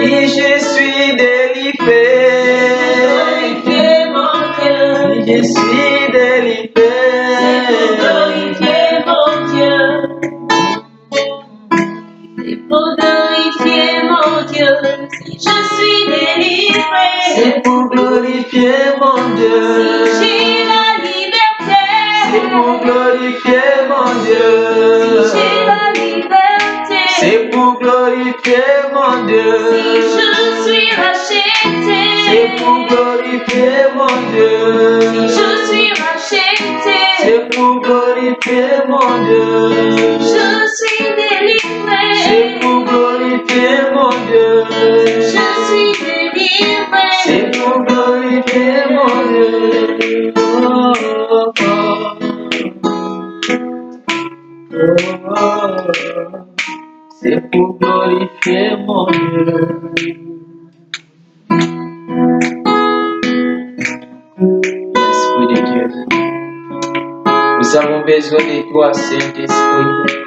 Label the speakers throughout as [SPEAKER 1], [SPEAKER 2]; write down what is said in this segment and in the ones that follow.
[SPEAKER 1] Et je suis délivré. je suis délivré.
[SPEAKER 2] C'est pour glorifier mon Dieu.
[SPEAKER 1] Si j'ai la liberté,
[SPEAKER 2] C'est pour glorifier mon Dieu.
[SPEAKER 1] si j'ai la liberté,
[SPEAKER 2] C'est pour glorifier mon Dieu.
[SPEAKER 1] si je suis racheté,
[SPEAKER 2] C'est pour glorifier mon Dieu.
[SPEAKER 1] si je suis racheté,
[SPEAKER 2] C'est pour glorifier mon Dieu.
[SPEAKER 1] je suis délivré.
[SPEAKER 2] C'est pour glorifier mon Dieu.
[SPEAKER 1] Je suis délivré.
[SPEAKER 2] C'est pour glorifier mon Dieu. Oh, oh, oh. C'est pour glorifier mon Dieu. Esprit de Dieu, nous avons besoin de toi, Saint-Esprit.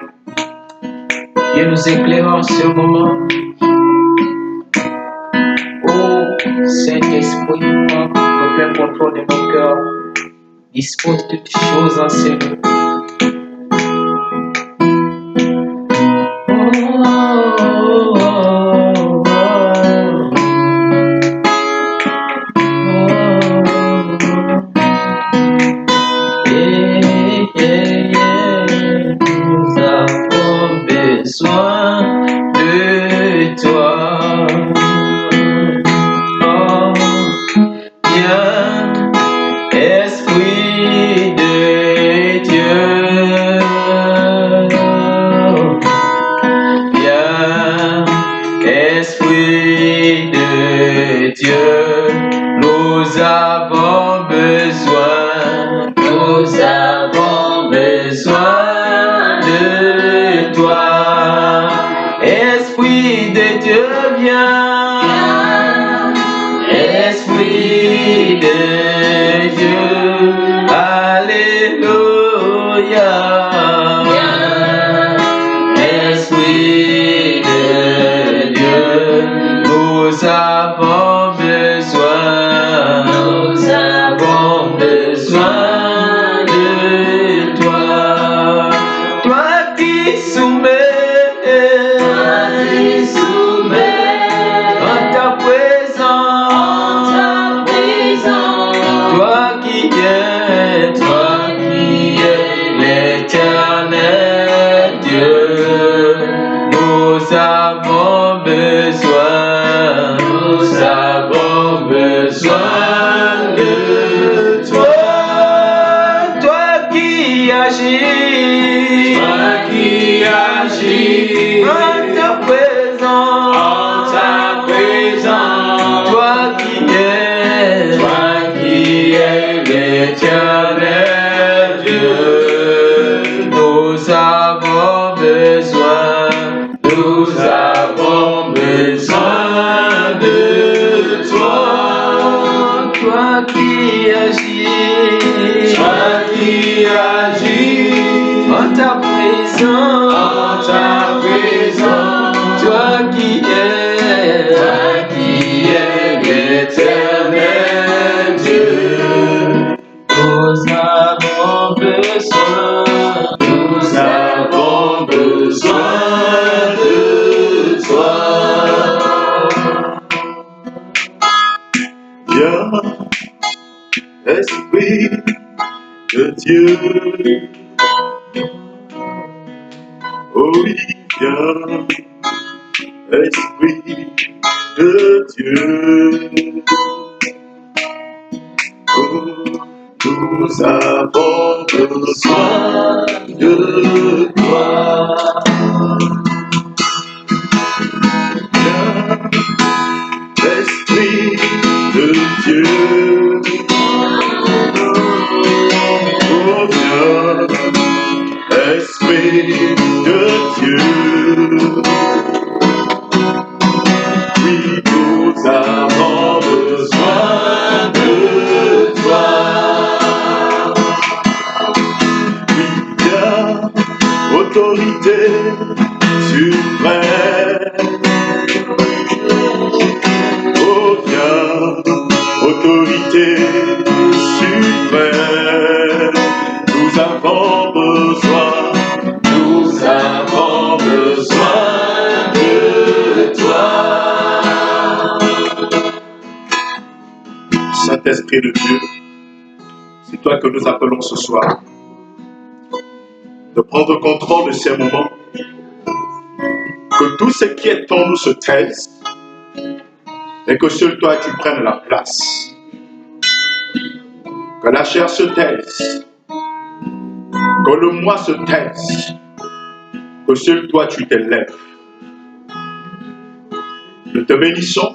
[SPEAKER 2] Dieu nous éclaire en ce moment. Oh, Saint-Esprit, reprends contrôle de nos cœurs. Dispose toutes choses en ce lieu. Nous avons besoin de toi. Oh, viens, Esprit de Dieu. Viens, Esprit de Dieu. Nous avons besoin de toi. Esprit de Dieu, viens. Esprit de Dieu, alléluia. Esprit de Dieu, nous avons besoin de toi. Toi qui soumets en ta présence, toi qui es l'éternel Dieu, nous avons besoin de toi. Toi qui agis en ta présence, toi qui es l'éternel Dieu, nous avons besoin de toi. Toi qui agis en ta présence, toi qui es l'éternel Dieu, nous avons besoin de toi.
[SPEAKER 3] Viens, Esprit de Dieu. Oh oui, viens, Esprit de Dieu. Oh, nous avons besoin de toi. Viens, Esprit de Dieu. Oh, viens, Esprit de Dieu. Oui, nous avons besoin de toi. Oui, viens, Saint-Esprit de Dieu, c'est toi que nous appelons ce soir, de prendre contrôle de ces moments, que tout ce qui est en nous se taise, et que seul toi tu prennes la place. Que la chair se taise, que le moi se taise, que seul toi tu t'élèves. Nous te bénissons,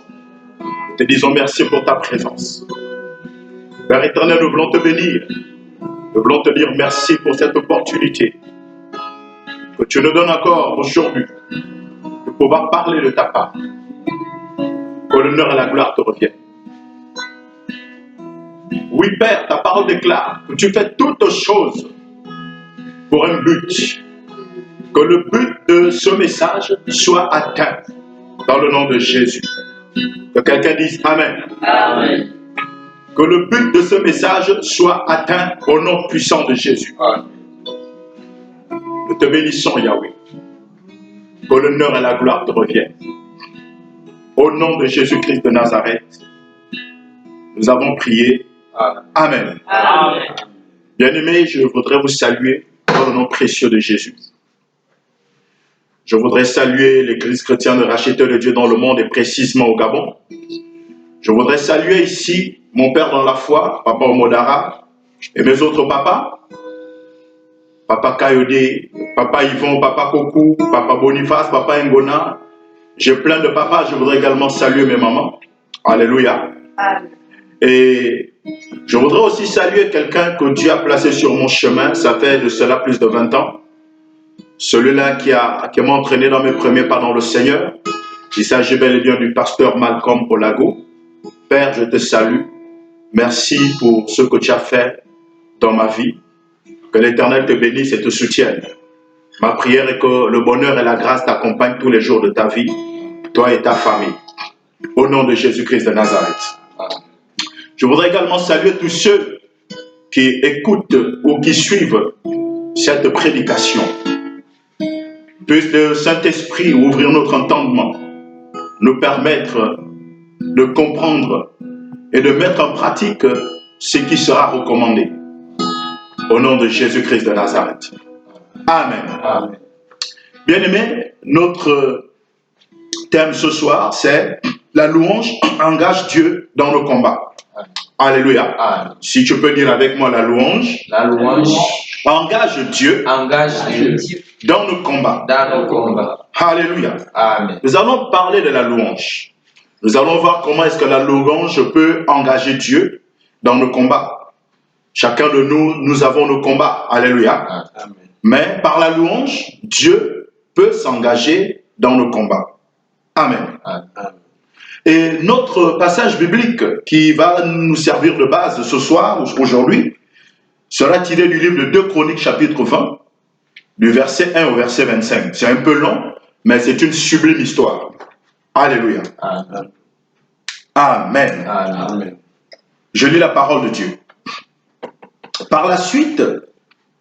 [SPEAKER 3] nous te disons merci pour ta présence. Père éternel, nous voulons te bénir, nous voulons te dire merci pour cette opportunité que tu nous donnes encore aujourd'hui de pouvoir parler de ta part. Que l'honneur et la gloire te reviennent. Oui, Père, ta parole déclare que tu fais toutes choses pour un but. Que le but de ce message soit atteint dans le nom de Jésus. Que quelqu'un dise Amen.
[SPEAKER 1] Amen.
[SPEAKER 3] Que le but de ce message soit atteint au nom puissant de Jésus.
[SPEAKER 2] Amen.
[SPEAKER 3] Nous te bénissons, Yahweh. Que l'honneur et la gloire te reviennent. Au nom de Jésus-Christ de Nazareth, nous avons prié. Amen.
[SPEAKER 1] Amen.
[SPEAKER 3] Bien-aimés, je voudrais vous saluer dans le nom précieux de Jésus. Je voudrais saluer l'Église chrétienne de Racheteur de Dieu dans le monde et précisément au Gabon. Je voudrais saluer ici mon père dans la foi, Papa Omodara, et mes autres papas, Papa Kayode, Papa Yvon, Papa Kokou, Papa Boniface, Papa Ngona. J'ai plein de papas, je voudrais également saluer mes mamans. Alléluia.
[SPEAKER 1] Amen.
[SPEAKER 3] Et je voudrais aussi saluer quelqu'un que Dieu a placé sur mon chemin, ça fait de cela plus de 20 ans. Celui-là qui m'a entraîné dans mes premiers pas dans le Seigneur. Il s'agit bel et bien du pasteur Malcolm Olago. Père, je te salue. Merci pour ce que tu as fait dans ma vie. Que l'Éternel te bénisse et te soutienne. Ma prière est que le bonheur et la grâce t'accompagnent tous les jours de ta vie, toi et ta famille. Au nom de Jésus-Christ de Nazareth. Je voudrais également saluer tous ceux qui écoutent ou qui suivent cette prédication. Puisse le Saint-Esprit ouvrir notre entendement, nous permettre de comprendre et de mettre en pratique ce qui sera recommandé. Au nom de Jésus-Christ de Nazareth. Amen.
[SPEAKER 2] Amen.
[SPEAKER 3] Bien-aimés, notre thème ce soir, c'est la louange engage Dieu dans le combat. Alléluia.
[SPEAKER 2] Amen.
[SPEAKER 3] Si tu peux dire avec moi la louange engage Dieu dans le combat.
[SPEAKER 2] Dans nos combats.
[SPEAKER 3] Alléluia.
[SPEAKER 2] Amen.
[SPEAKER 3] Nous allons parler de la louange. Nous allons voir comment est-ce que la louange peut engager Dieu dans le combat. Chacun de nous, nous avons nos combats. Alléluia.
[SPEAKER 2] Amen.
[SPEAKER 3] Mais par la louange, Dieu peut s'engager dans le combat. Amen.
[SPEAKER 2] Amen.
[SPEAKER 3] Et notre passage biblique qui va nous servir de base ce soir ou aujourd'hui sera tiré du livre de 2 Chroniques chapitre 20, du verset 1 au verset 25. C'est un peu long, mais c'est une sublime histoire. Alléluia.
[SPEAKER 2] Amen.
[SPEAKER 3] Amen.
[SPEAKER 2] Amen.
[SPEAKER 3] Je lis la parole de Dieu. Par la suite,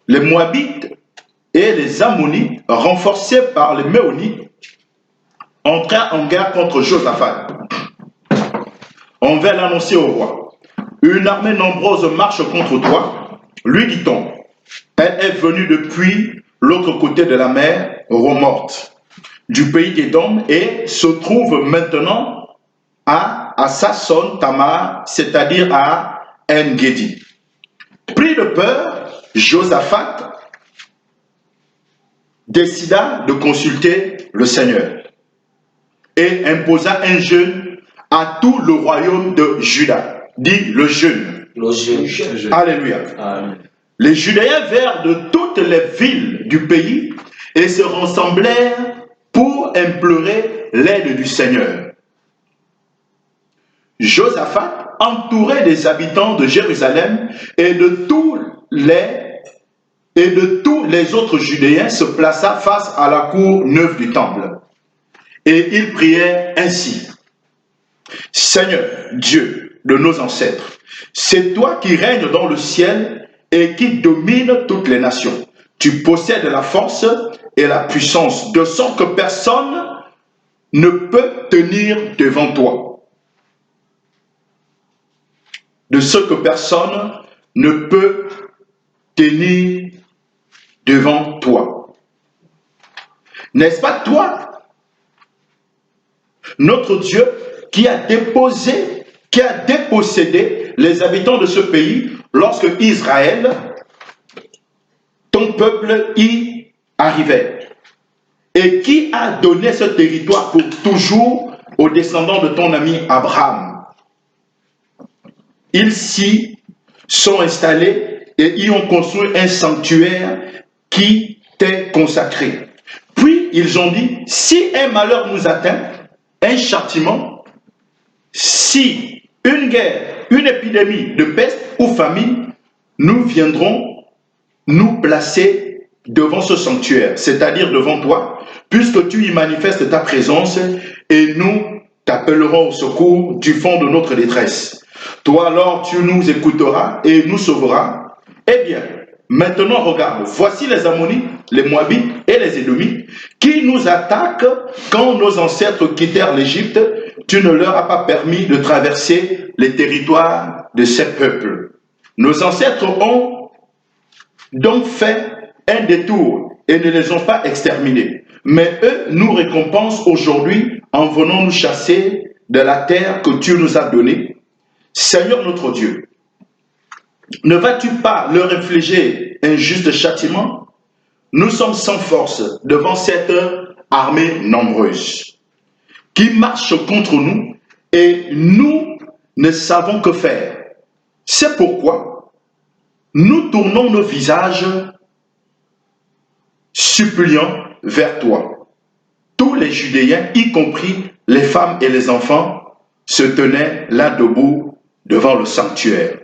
[SPEAKER 3] les Moabites et les Ammonites, renforcés par les Méonites, entrèrent en guerre contre Josaphat. On vint l'annoncer au roi. Une armée nombreuse marche contre toi, lui dit-on. Elle est venue depuis l'autre côté de la mer, remorte, du pays d'Édom, et se trouve maintenant à Sasson Tamar, c'est-à-dire à En-Gedi. Pris de peur, Josaphat décida de consulter le Seigneur et imposa un jeûne à tout le royaume de Juda. Dit le jeûne.
[SPEAKER 2] Le jeûne.
[SPEAKER 3] Alléluia.
[SPEAKER 2] Amen.
[SPEAKER 3] Les Judéens vinrent de toutes les villes du pays et se rassemblèrent pour implorer l'aide du Seigneur. Josaphat, entouré des habitants de Jérusalem et de tous les autres Judéens, se plaça face à la cour neuve du temple. Et il priait ainsi. Seigneur, Dieu de nos ancêtres, c'est toi qui règnes dans le ciel et qui domines toutes les nations. Tu possèdes la force et la puissance, de sorte que personne ne peut tenir devant toi. de ce que personne ne peut tenir devant toi. N'est-ce pas toi, notre Dieu, qui a dépossédé les habitants de ce pays lorsque Israël, ton peuple, y arrivait, et qui a donné ce territoire pour toujours aux descendants de ton ami Abraham. Ils s'y sont installés et y ont construit un sanctuaire qui t'est consacré. Puis ils ont dit, si un malheur nous atteint, un châtiment, si une guerre, une épidémie de peste ou famine, nous viendrons nous placer devant ce sanctuaire, c'est-à-dire devant toi, puisque tu y manifestes ta présence et nous t'appellerons au secours du fond de notre détresse. Toi alors tu nous écouteras et nous sauveras. Eh bien, maintenant regarde, voici les Ammonites, les Moabites et les Édomites qui nous attaquent quand nos ancêtres quittèrent l'Égypte. Tu ne leur as pas permis de traverser les territoires de ces peuples. Nos ancêtres ont donc fait un détour et ne les ont pas exterminés. Mais eux nous récompensent aujourd'hui en venant nous chasser de la terre que tu nous as donnée. Seigneur notre Dieu, ne vas-tu pas leur infliger un juste châtiment? Nous sommes sans force devant cette armée nombreuse qui marche contre nous et nous ne savons que faire. C'est pourquoi nous tournons nos visages suppliants vers toi. Tous les Judéens, y compris les femmes et les enfants, se tenaient là debout devant le sanctuaire.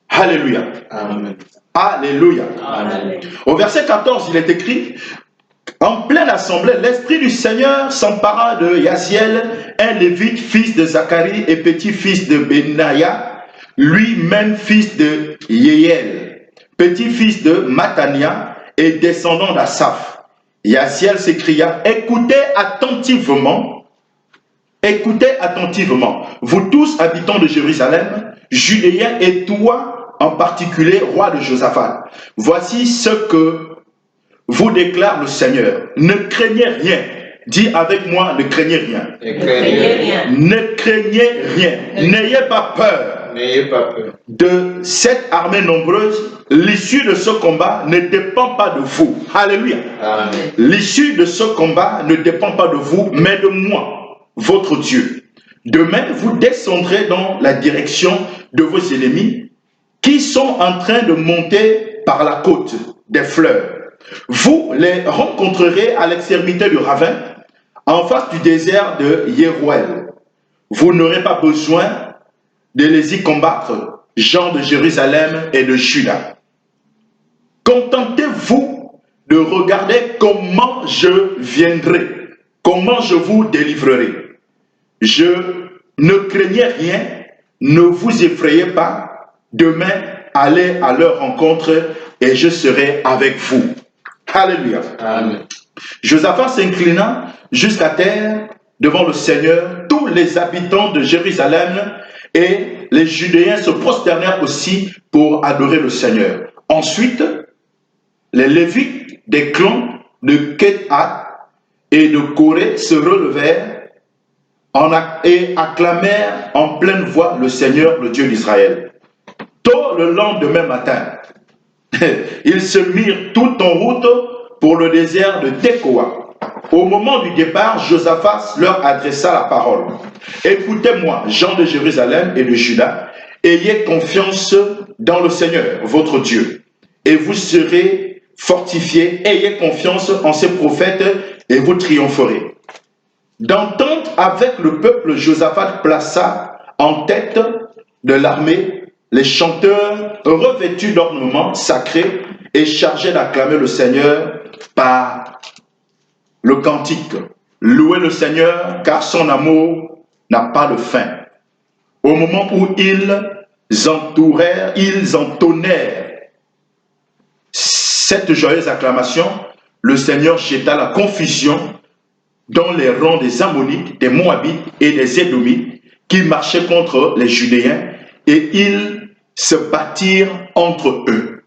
[SPEAKER 3] Alléluia.
[SPEAKER 2] Amen.
[SPEAKER 3] Alléluia.
[SPEAKER 2] Amen.
[SPEAKER 3] Au verset 14, il est écrit, en pleine assemblée, l'Esprit du Seigneur s'empara de Yaziel, un lévite, fils de Zacharie et petit-fils de Benaya, lui-même fils de Yéel, petit-fils de Matania et descendant d'Asaph. Yaziel s'écria, écoutez attentivement, vous tous habitants de Jérusalem, Judéens et toi en particulier, roi de Josaphat. Voici ce que vous déclare le Seigneur. Ne craignez rien. Dis avec moi, ne craignez rien. Ne craignez rien. N'ayez pas peur.
[SPEAKER 2] N'ayez pas peur.
[SPEAKER 3] De cette armée nombreuse, l'issue de ce combat ne dépend pas de vous. Alléluia.
[SPEAKER 2] Amen.
[SPEAKER 3] L'issue de ce combat ne dépend pas de vous, mais de moi, votre Dieu. Demain, vous descendrez dans la direction de vos ennemis qui sont en train de monter par la côte des fleurs. Vous les rencontrerez à l'extrémité du ravin, en face du désert de Yérouël. Vous n'aurez pas besoin de les y combattre, gens de Jérusalem et de Juda. Contentez-vous de regarder comment je viendrai, comment je vous délivrerai. Ne craignez rien, ne vous effrayez pas. Demain, allez à leur rencontre et je serai avec vous. Alléluia.
[SPEAKER 2] Amen.
[SPEAKER 3] Josaphat s'inclina jusqu'à terre devant le Seigneur. Tous les habitants de Jérusalem et les Judéens se prosternèrent aussi pour adorer le Seigneur. Ensuite, les Lévites des clans de Kehat et de Coré se relevèrent et acclamèrent en pleine voix le Seigneur, le Dieu d'Israël. Tôt le lendemain matin, ils se mirent tout en route pour le désert de Tekoa. Au moment du départ, Josaphat leur adressa la parole. Écoutez-moi, gens de Jérusalem et de Juda, ayez confiance dans le Seigneur, votre Dieu, et vous serez fortifiés. Ayez confiance en ses prophètes et vous triompherez. D'entente avec le peuple, Josaphat plaça en tête de l'armée les chanteurs revêtus d'ornements sacrés et chargés d'acclamer le Seigneur par le cantique. Louez le Seigneur car son amour n'a pas de fin. Au moment où ils entonnèrent cette joyeuse acclamation, le Seigneur jeta la confusion dans les rangs des Ammonites, des Moabites et des Édomites qui marchaient contre les Judéens et ils se battirent entre eux.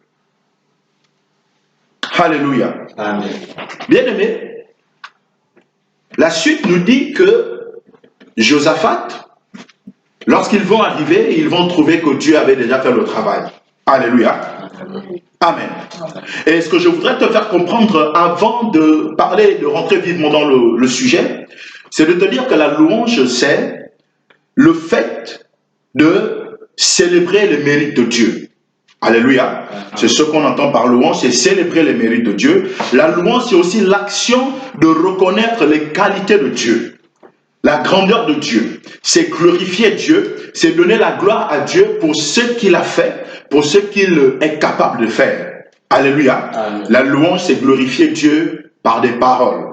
[SPEAKER 3] Alléluia.
[SPEAKER 2] Amen.
[SPEAKER 3] Bien-aimés, la suite nous dit que Josaphat, lorsqu'ils vont arriver, ils vont trouver que Dieu avait déjà fait le travail. Alléluia. Amen. Et ce que je voudrais te faire comprendre avant de parler, de rentrer vivement dans le sujet, c'est de te dire que la louange, c'est le fait de célébrer les mérites de Dieu. Alléluia. C'est ce qu'on entend par louange, c'est célébrer les mérites de Dieu. La louange, c'est aussi l'action de reconnaître les qualités de Dieu. La grandeur de Dieu, c'est glorifier Dieu, c'est donner la gloire à Dieu pour ce qu'il a fait, pour ce qu'il est capable de faire. Alléluia. Amen. La louange, c'est glorifier Dieu par des paroles.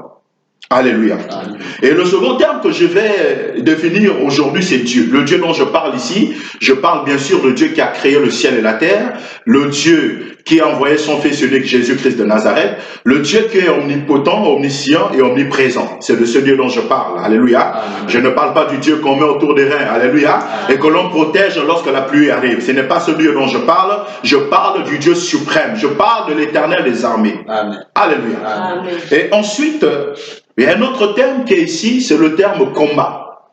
[SPEAKER 3] Alléluia. Amen. Et le second terme que je vais définir aujourd'hui, c'est Dieu. Le Dieu dont je parle ici, je parle bien sûr de Dieu qui a créé le ciel et la terre, le Dieu qui a envoyé son Fils unique Jésus-Christ de Nazareth, le Dieu qui est omnipotent, omniscient et omniprésent. C'est de ce Dieu dont je parle. Alléluia. Amen. Je ne parle pas du Dieu qu'on met autour des reins. Alléluia. Amen. Et que l'on protège lorsque la pluie arrive. Ce n'est pas ce Dieu dont je parle du Dieu suprême. Je parle de l'Éternel des armées. Amen. Alléluia. Amen. Et ensuite, il y a un autre terme qui est ici, c'est le terme combat.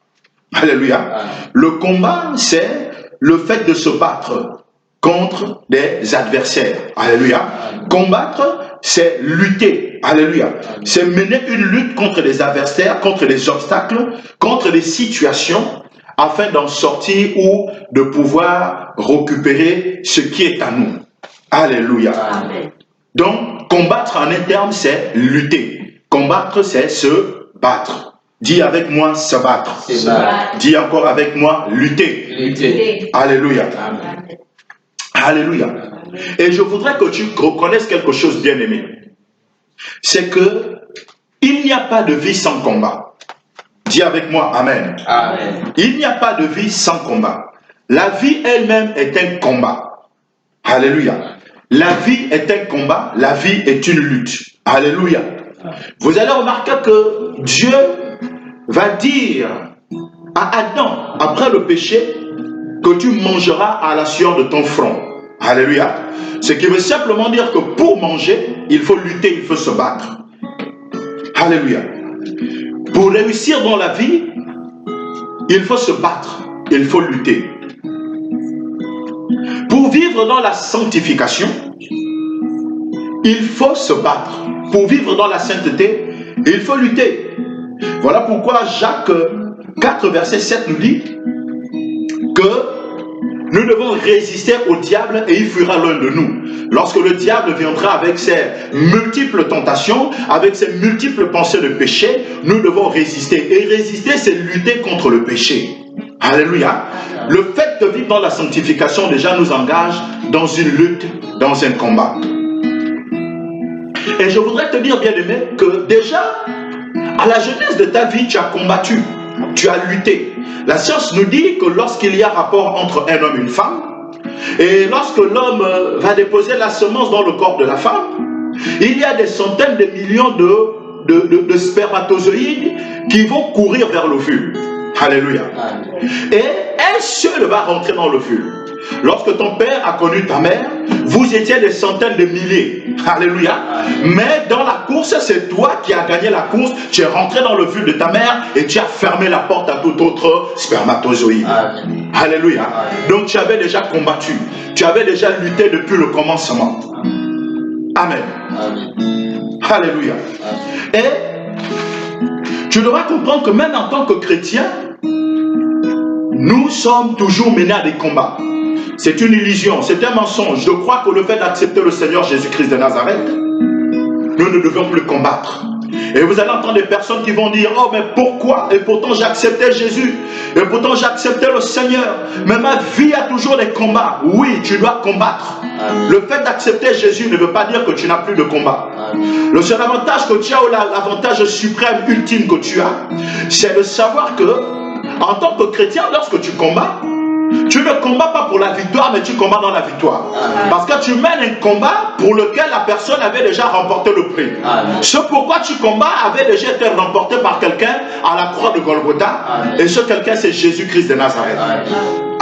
[SPEAKER 3] Alléluia. Amen. Le combat, c'est le fait de se battre contre des adversaires. Alléluia. Amen. Combattre, c'est lutter. Alléluia. Amen. C'est mener une lutte contre des adversaires, contre des obstacles, contre des situations, afin d'en sortir ou de pouvoir récupérer ce qui est à nous. Alléluia. Amen. Donc, combattre en un terme, c'est lutter. Combattre, c'est se battre. Dis avec moi, se battre. Se battre. Dis encore avec moi, lutter. Lutter. Alléluia. Amen. Alléluia. Amen. Et je voudrais que tu reconnaisses quelque chose, bien-aimé. C'est que il n'y a pas de vie sans combat. Dis avec moi, Amen. Amen. Il n'y a pas de vie sans combat. La vie elle-même est un combat. Alléluia. La vie est un combat. La vie est une lutte. Alléluia. Vous allez remarquer que Dieu va dire à Adam, après le péché, que tu mangeras à la sueur de ton front. Alléluia. Ce qui veut simplement dire que pour manger, il faut lutter, il faut se battre. Alléluia. Pour réussir dans la vie, il faut se battre, il faut lutter. Pour vivre dans la sanctification, il faut se battre. Pour vivre dans la sainteté, il faut lutter. Voilà pourquoi Jacques 4, verset 7 nous dit que nous devons résister au diable et il fuira loin de nous. Lorsque le diable viendra avec ses multiples tentations, avec ses multiples pensées de péché, nous devons résister. Et résister, c'est lutter contre le péché. Alléluia. Le fait de vivre dans la sanctification déjà nous engage dans une lutte, dans un combat. Et je voudrais te dire, bien-aimé, que déjà, à la jeunesse de ta vie, tu as combattu, tu as lutté. La science nous dit que lorsqu'il y a rapport entre un homme et une femme, et lorsque l'homme va déposer la semence dans le corps de la femme, il y a des centaines de millions de spermatozoïdes qui vont courir vers l'ovule. Alléluia. Et un seul va rentrer dans l'ovule. Lorsque ton père a connu ta mère, vous étiez des centaines de milliers. Alléluia. Mais dans la course, c'est toi qui as gagné la course. Tu es rentré dans le l'ovule de ta mère et tu as fermé la porte à tout autre spermatozoïde. Amen. Alléluia. Amen. Donc tu avais déjà combattu. Tu avais déjà lutté depuis le commencement. Amen. Amen. Alléluia. Amen. Et tu devras comprendre que même en tant que chrétien, nous sommes toujours menés à des combats. C'est une illusion, c'est un mensonge. Je crois que le fait d'accepter le Seigneur Jésus-Christ de Nazareth, nous ne devons plus combattre. Et vous allez entendre des personnes qui vont dire, oh mais pourquoi? Et pourtant j'ai accepté Jésus, et pourtant j'ai accepté le Seigneur, mais ma vie a toujours des combats. Oui, tu dois combattre. Amen. Le fait d'accepter Jésus ne veut pas dire que tu n'as plus de combat. Amen. Le seul avantage que tu as, ou l'avantage suprême, ultime que tu as, c'est de savoir que, en tant que chrétien, lorsque tu combats, tu ne combats pas pour la victoire, mais tu combats dans la victoire. Amen. Parce que tu mènes un combat pour lequel la personne avait déjà remporté le prix. Amen. Ce pourquoi tu combats avait déjà été remporté par quelqu'un à la croix de Golgotha. Amen. Et ce quelqu'un, c'est Jésus-Christ de Nazareth. Amen.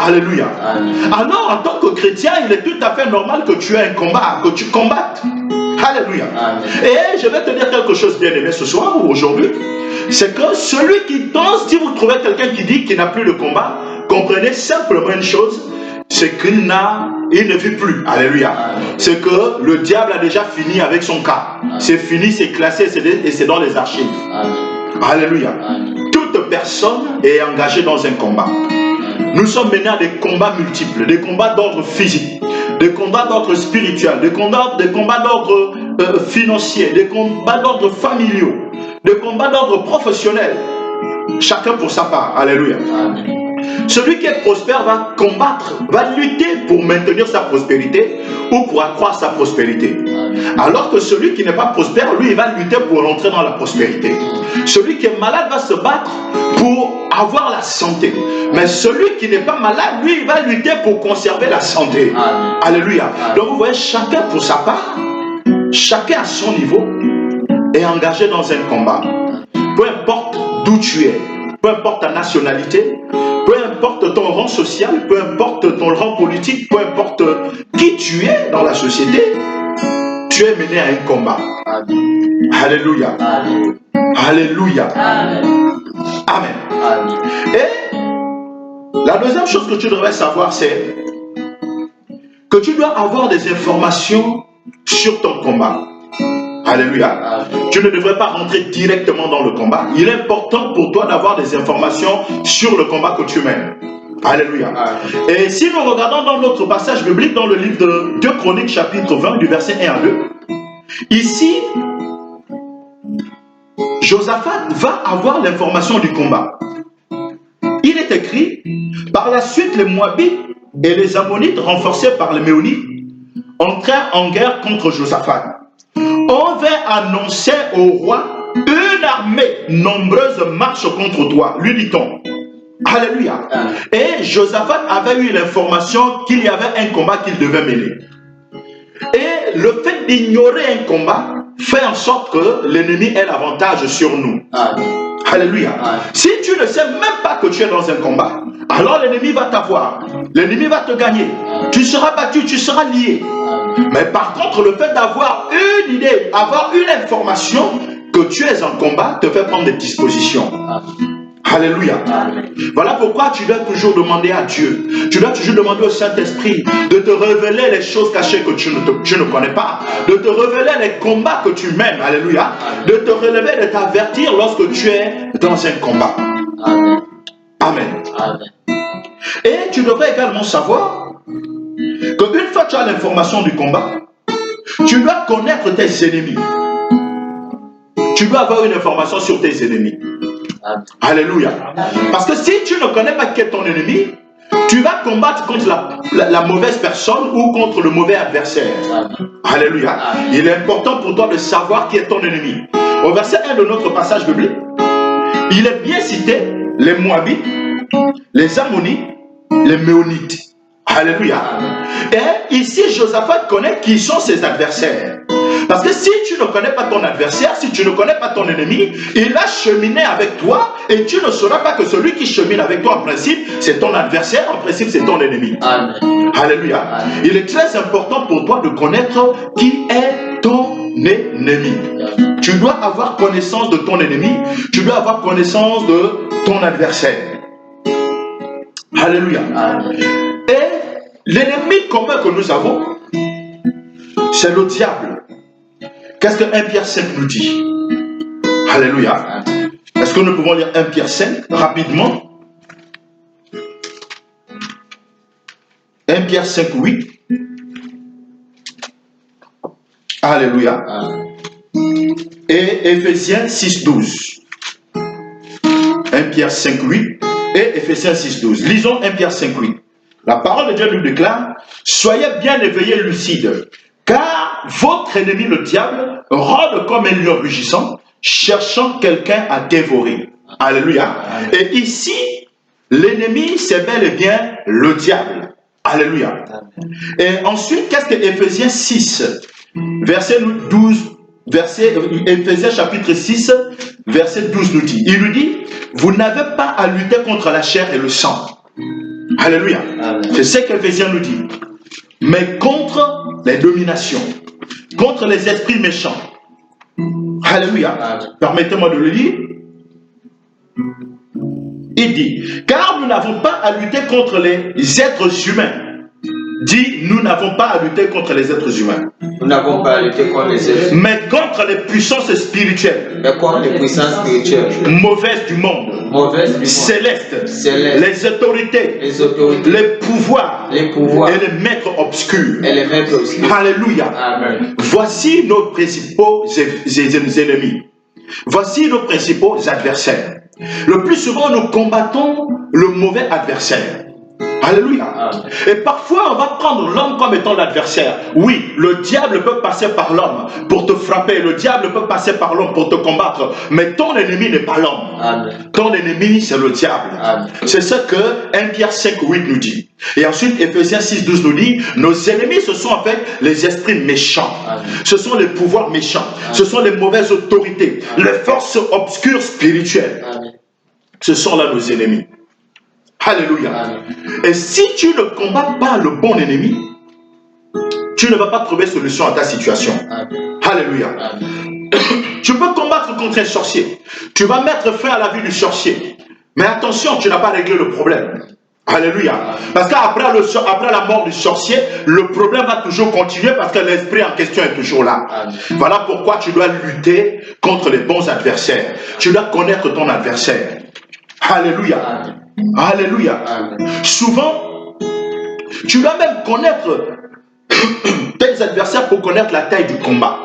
[SPEAKER 3] Alléluia.
[SPEAKER 2] Amen.
[SPEAKER 3] Alors, en tant que chrétien, il est tout à fait normal que tu aies un combat, que tu combattes. Alléluia.
[SPEAKER 2] Amen.
[SPEAKER 3] Et je vais te dire quelque chose bien aimé ce soir ou aujourd'hui. C'est que celui qui danse, si vous trouvez quelqu'un qui dit qu'il n'a plus de combat, comprenez simplement une chose, c'est qu'il ne vit plus. Alléluia. C'est que le diable a déjà fini avec son cas. C'est fini, c'est classé et c'est dans les archives.
[SPEAKER 2] Amen.
[SPEAKER 3] Alléluia.
[SPEAKER 2] Amen.
[SPEAKER 3] Toute personne est engagée dans un combat. Nous sommes menés à des combats multiples, des combats d'ordre physique, des combats d'ordre spirituel, des combats d'ordre financier, des combats d'ordre familiaux, des combats d'ordre professionnel. Chacun pour sa part. Alléluia.
[SPEAKER 2] Amen.
[SPEAKER 3] Celui qui est prospère va combattre, va lutter pour maintenir sa prospérité ou pour accroître sa prospérité. Alors que celui qui n'est pas prospère, lui, il va lutter pour rentrer dans la prospérité. Celui qui est malade va se battre pour avoir la santé. Mais celui qui n'est pas malade, lui, il va lutter pour conserver la santé.
[SPEAKER 2] Amen.
[SPEAKER 3] Alléluia.
[SPEAKER 2] Amen.
[SPEAKER 3] Donc vous voyez, chacun pour sa part, chacun à son niveau, est engagé dans un combat. Peu importe d'où tu es, peu importe ta nationalité, peu importe ton rang social, peu importe ton rang politique, peu importe qui tu es dans la société, tu es mené à un combat.
[SPEAKER 2] Amen.
[SPEAKER 3] Alléluia.
[SPEAKER 2] Amen.
[SPEAKER 3] Alléluia.
[SPEAKER 2] Amen.
[SPEAKER 3] Amen.
[SPEAKER 2] Amen.
[SPEAKER 3] Et la deuxième chose que tu devrais savoir, c'est que tu dois avoir des informations sur ton combat. Alléluia.
[SPEAKER 2] Amen.
[SPEAKER 3] Tu ne devrais pas rentrer directement dans le combat. Il est important pour toi d'avoir des informations sur le combat que tu mènes. Alléluia.
[SPEAKER 2] Amen.
[SPEAKER 3] Et si nous regardons dans notre passage biblique, dans le livre de 2 Chroniques, chapitre 20, du verset 1 à 2, ici, Josaphat va avoir l'information du combat. Il est écrit, par la suite les Moabites et les Ammonites, renforcés par les Méonites, entrèrent en guerre contre Josaphat. On vint annoncer au roi, une armée nombreuse marche contre toi, lui dit-on. Alléluia.
[SPEAKER 2] Amen.
[SPEAKER 3] Et Josaphat avait eu l'information qu'il y avait un combat qu'il devait mener. Et le fait d'ignorer un combat fait en sorte que l'ennemi ait l'avantage sur nous.
[SPEAKER 2] Amen.
[SPEAKER 3] Alléluia.
[SPEAKER 2] Amen.
[SPEAKER 3] Si tu ne sais même pas que tu es dans un combat, alors l'ennemi va t'avoir. L'ennemi va te gagner. Tu seras battu, tu seras lié.
[SPEAKER 2] Amen.
[SPEAKER 3] Mais par contre, le fait d'avoir une idée, avoir une information que tu es en combat, te fait prendre des dispositions.
[SPEAKER 2] Amen.
[SPEAKER 3] Alléluia.
[SPEAKER 2] Amen.
[SPEAKER 3] Voilà pourquoi tu dois toujours demander à Dieu. Tu dois toujours demander au Saint-Esprit de te révéler les choses cachées que tu ne connais pas. De te révéler les combats que tu mènes. Alléluia. De te relever, de t'avertir lorsque tu es dans un combat.
[SPEAKER 2] Amen.
[SPEAKER 3] Amen.
[SPEAKER 2] Amen.
[SPEAKER 3] Et tu devrais également savoir qu'une fois que tu as l'information du combat, tu dois connaître tes ennemis. Tu dois avoir une information sur tes ennemis.
[SPEAKER 2] Amen.
[SPEAKER 3] Alléluia. Parce que si tu ne connais pas qui est ton ennemi, tu vas combattre contre la mauvaise personne ou contre le mauvais adversaire.
[SPEAKER 2] Amen.
[SPEAKER 3] Alléluia.
[SPEAKER 2] Amen.
[SPEAKER 3] Il est important pour toi de savoir qui est ton ennemi. Au verset 1 de notre passage biblique, il est bien cité les Moabites, les Ammonites, les Méonites. Alléluia.
[SPEAKER 2] Amen.
[SPEAKER 3] Et ici, Josaphat connaît qui sont ses adversaires. Parce que si tu ne connais pas ton adversaire, si tu ne connais pas ton ennemi, il va cheminer avec toi et tu ne sauras pas que celui qui chemine avec toi, en principe, c'est ton adversaire, en principe, c'est ton ennemi.
[SPEAKER 2] Amen.
[SPEAKER 3] Alléluia.
[SPEAKER 2] Amen.
[SPEAKER 3] Il est très important pour toi de connaître qui est ton ennemi. Tu dois avoir connaissance de ton ennemi, tu dois avoir connaissance de ton adversaire. Alléluia.
[SPEAKER 2] Amen.
[SPEAKER 3] Et l'ennemi commun que nous avons, c'est le diable. Qu'est-ce que 1 Pierre 5 nous dit? Alléluia.
[SPEAKER 2] Amen.
[SPEAKER 3] Est-ce que nous pouvons lire 1 Pierre 5 rapidement? 1 Pierre 5, 8. Alléluia.
[SPEAKER 2] Amen.
[SPEAKER 3] Et Éphésiens 6, 12. 1 Pierre 5, 8 et Éphésiens 6, 12. Lisons 1 Pierre 5, 8. La parole de Dieu nous déclare: soyez bien éveillés, lucides, car votre ennemi le diable rôde comme un lion rugissant, cherchant quelqu'un à dévorer. Alléluia. Et ici, l'ennemi, c'est bel et bien le diable. Alléluia. Et ensuite, qu'est-ce que Éphésiens 6, verset 12, Éphésiens chapitre 6, verset 12 nous dit? Il nous dit: vous n'avez pas à lutter contre la chair et le sang. Alléluia.
[SPEAKER 2] Amen.
[SPEAKER 3] C'est ce qu'Éphésiens nous dit. Mais contre les dominations, contre les esprits méchants. Alléluia.
[SPEAKER 2] Amen.
[SPEAKER 3] Permettez-moi de le lire. Il dit, car nous n'avons pas à lutter contre les êtres humains. Dit, nous n'avons pas à lutter contre les êtres humains.
[SPEAKER 2] Nous n'avons pas à lutter contre les êtres,
[SPEAKER 3] Mais contre les puissances spirituelles,
[SPEAKER 2] mais contre les puissances spirituelles,
[SPEAKER 3] mauvaises du monde,
[SPEAKER 2] mauvaises du monde,
[SPEAKER 3] célestes,
[SPEAKER 2] célestes,
[SPEAKER 3] les autorités,
[SPEAKER 2] les autorités,
[SPEAKER 3] les pouvoirs
[SPEAKER 2] les pouvoirs
[SPEAKER 3] et les maîtres obscurs.
[SPEAKER 2] et les maîtres aussi.
[SPEAKER 3] Alléluia.
[SPEAKER 2] Amen.
[SPEAKER 3] Voici nos principaux ennemis. Voici nos principaux adversaires. Le plus souvent, nous combattons le mauvais adversaire. Alléluia.
[SPEAKER 2] Amen.
[SPEAKER 3] Et parfois, on va prendre l'homme comme étant l'adversaire. Oui, le diable peut passer par l'homme pour te frapper. Le diable peut passer par l'homme pour te combattre. Mais ton ennemi n'est pas l'homme.
[SPEAKER 2] Amen.
[SPEAKER 3] Ton ennemi, c'est le diable.
[SPEAKER 2] Amen.
[SPEAKER 3] C'est ce que 1 Pierre 5:8 nous dit. Et ensuite, Éphésiens 6:12 nous dit, nos ennemis, ce sont en fait les esprits méchants.
[SPEAKER 2] Amen.
[SPEAKER 3] Ce sont les pouvoirs méchants.
[SPEAKER 2] Amen.
[SPEAKER 3] Ce sont les mauvaises autorités.
[SPEAKER 2] Amen.
[SPEAKER 3] Les forces obscures spirituelles.
[SPEAKER 2] Amen.
[SPEAKER 3] Ce sont là nos ennemis. Alléluia.
[SPEAKER 2] Amen.
[SPEAKER 3] Et si tu ne combats pas le bon ennemi, tu ne vas pas trouver solution à ta situation.
[SPEAKER 2] Amen.
[SPEAKER 3] Alléluia.
[SPEAKER 2] Amen.
[SPEAKER 3] Tu peux combattre contre un sorcier. Tu vas mettre fin à la vie du sorcier. Mais attention, tu n'as pas réglé le problème. Alléluia. Parce qu'après la mort du sorcier, le problème va toujours continuer parce que l'esprit en question est toujours là.
[SPEAKER 2] Amen.
[SPEAKER 3] Voilà pourquoi tu dois lutter contre les bons adversaires. Tu dois connaître ton adversaire. Alléluia.
[SPEAKER 2] Amen.
[SPEAKER 3] Alléluia.
[SPEAKER 2] Amen.
[SPEAKER 3] Souvent, tu dois même connaître tes adversaires pour connaître la taille du combat.